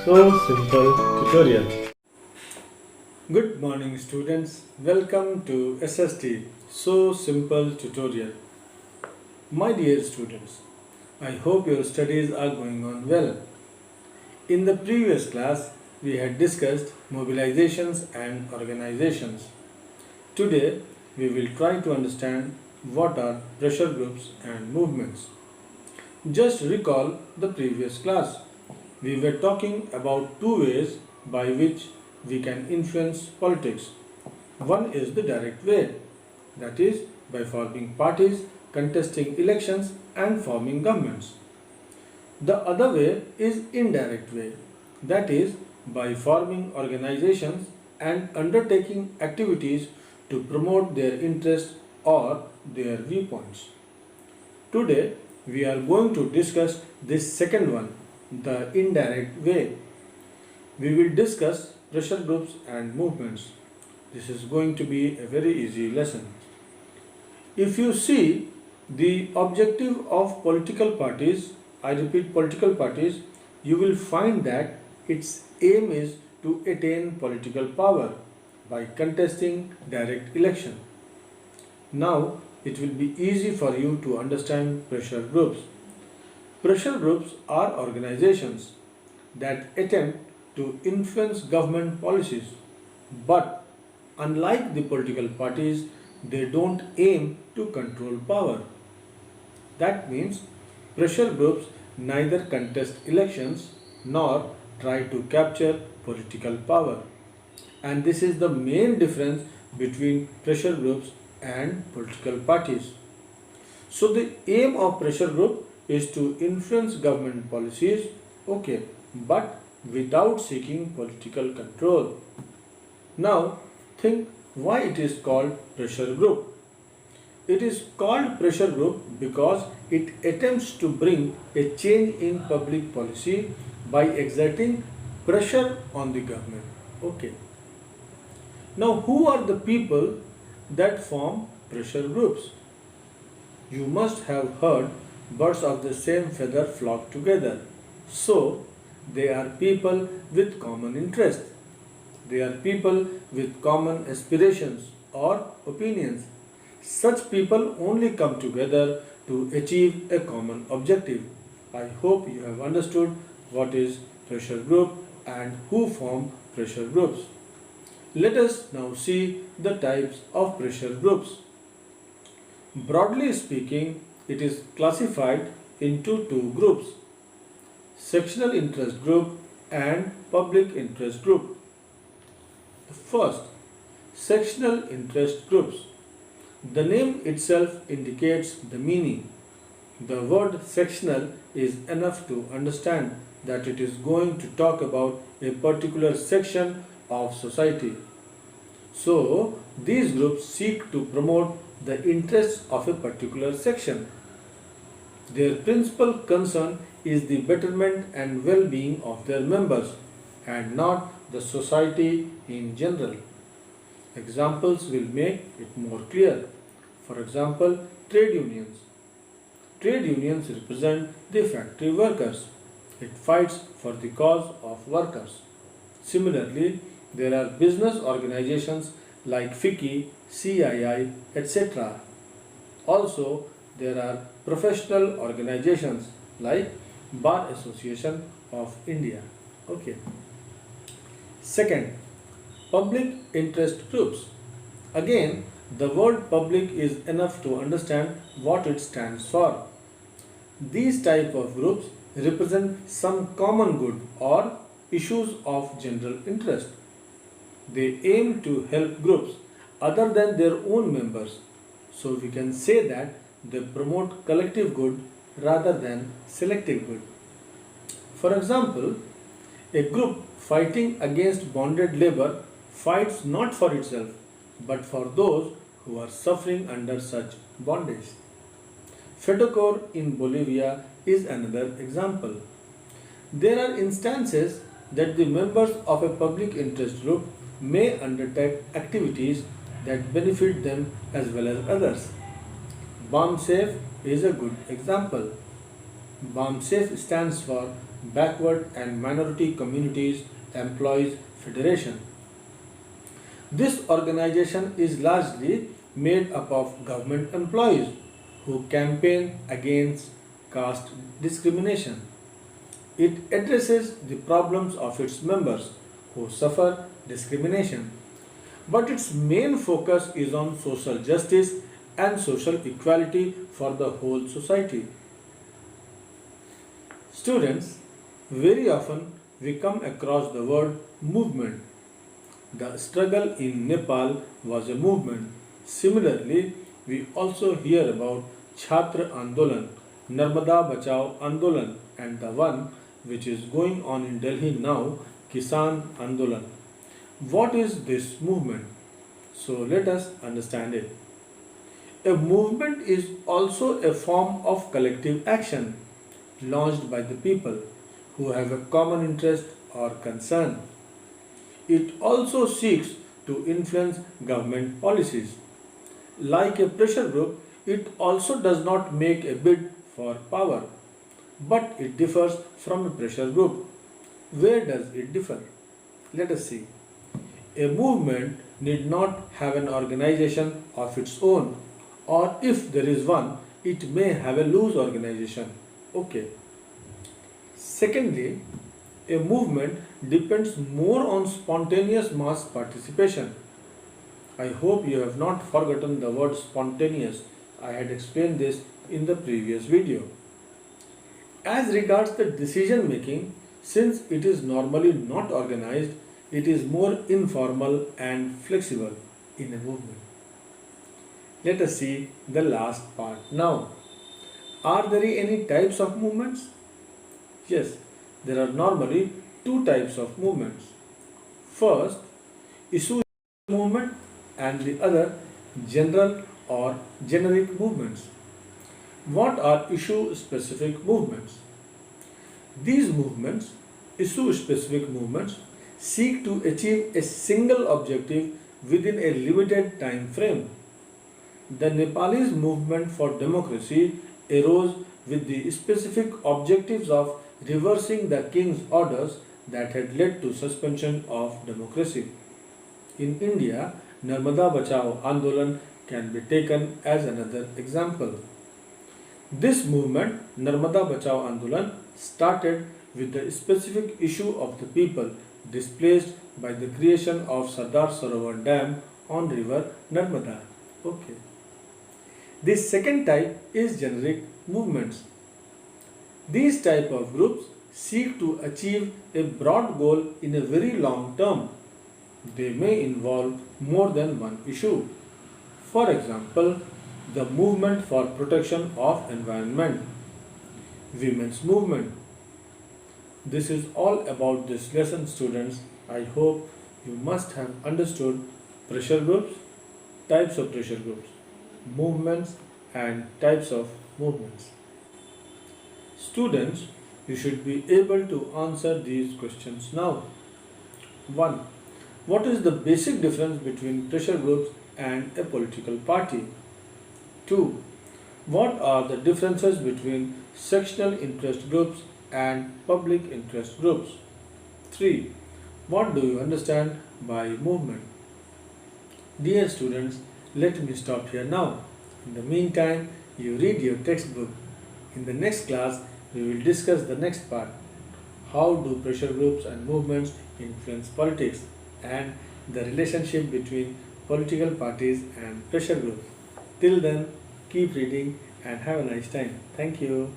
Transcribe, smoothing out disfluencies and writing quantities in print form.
So Simple tutorial. Good morning students, welcome to SST So Simple tutorial. My dear students, I hope your studies are going on well. In the previous class, we had discussed mobilizations and organizations. Today, we will try to understand what are pressure groups and movements. Just recall the previous class. We were talking about two ways by which we can influence politics. One is the direct way, that is, by forming parties, contesting elections, and forming governments. The other way is indirect way, that is, by forming organizations and undertaking activities to promote their interests or their viewpoints. Today, we are going to discuss this second one, the indirect way. We will discuss pressure groups and movements. This is going to be a very easy lesson. If you see the objective of political parties, I repeat political parties, you will find that its aim is to attain political power by contesting direct election. Now, it will be easy for you to understand pressure groups. Pressure groups are organizations that attempt to influence government policies, but unlike the political parties, they don't aim to control power. That means pressure groups neither contest elections nor try to capture political power. And this is the main difference between pressure groups and political parties. So the aim of pressure group is to influence government policies, okay, but without seeking political control. Now think why it is called pressure group. It is called pressure group because it attempts to bring a change in public policy by exerting pressure on the government. Okay. Now who are the people that form pressure groups? You must have heard birds of the same feather flock together. So they are people with common interests. They are people with common aspirations or opinions. Such people only come together to achieve a common objective. I hope you have understood what is pressure group and who form pressure groups. Let us now see the types of pressure groups. Broadly speaking, it is classified into two groups: sectional interest group and public interest group. The first, sectional interest groups. The name itself indicates the meaning. The word sectional is enough to understand that it is going to talk about a particular section of society. So, these groups seek to promote the interests of a particular section. Their principal concern is the betterment and well-being of their members and not the society in general. Examples will make it more clear. For example, trade unions. Trade unions represent the factory workers. It fights for the cause of workers. Similarly, there are business organizations like FICCI, CII, etc. Also, there are professional organizations like Bar Association of India. Okay. Second, public interest groups. Again, the word public is enough to understand what it stands for. These type of groups represent some common good or issues of general interest. They aim to help groups other than their own members. So we can say that they promote collective good rather than selective good. For example, a group fighting against bonded labor fights not for itself but for those who are suffering under such bondage. FEDOCOR in Bolivia is another example. There are instances that the members of a public interest group may undertake activities that benefit them as well as others. BAMSAFE is a good example. BAMSAFE stands for Backward and Minority Communities Employees Federation. This organization is largely made up of government employees who campaign against caste discrimination. It addresses the problems of its members who suffer discrimination, but its main focus is on social justice and social equality for the whole society. Students, very often we come across the word movement. The struggle in Nepal was a movement. Similarly, we also hear about Chhatra Andolan, Narmada Bachao Andolan, and the one which is going on in Delhi now, Kisan Andolan. What is this movement? So let us understand it. A movement is also a form of collective action launched by the people who have a common interest or concern. It also seeks to influence government policies. Like a pressure group, it also does not make a bid for power, but it differs from a pressure group. Where does it differ? Let us see. A movement need not have an organization of its own, or if there is one, it may have a loose organization. Okay. Secondly, a movement depends more on spontaneous mass participation. I hope you have not forgotten the word spontaneous. I had explained this in the previous video. As regards the decision making, since it is normally not organized, it is more informal and flexible in a movement. Let us see the last part now. Are there any types of movements? Yes, there are normally two types of movements. First, issue movement, and the other general or generic movements. What are issue specific movements? These movements, issue specific movements, seek to achieve a single objective within a limited time frame. The Nepalese movement for democracy arose with the specific objectives of reversing the king's orders that had led to suspension of democracy. In India, Narmada Bachao Andolan can be taken as another example. This movement, Narmada Bachao Andolan, started with the specific issue of the people displaced by the creation of Sardar Sarovar Dam on river Narmada. Okay. The second type is generic movements. These type of groups seek to achieve a broad goal in a very long term. They may involve more than one issue. For example, the movement for protection of environment, women's movement. This is all about this lesson, students. I hope you must have understood pressure groups, types of pressure groups, movements and types of movements. Students, you should be able to answer these questions now. 1. What is the basic difference between pressure groups and a political party? 2. What are the differences between sectional interest groups and public interest groups? 3. What do you understand by movement? Dear students, let me stop here now. In the meantime, you read your textbook. In the next class, we will discuss the next part. How do pressure groups and movements influence politics, and the relationship between political parties and pressure groups. Till then, keep reading and have a nice time. Thank you.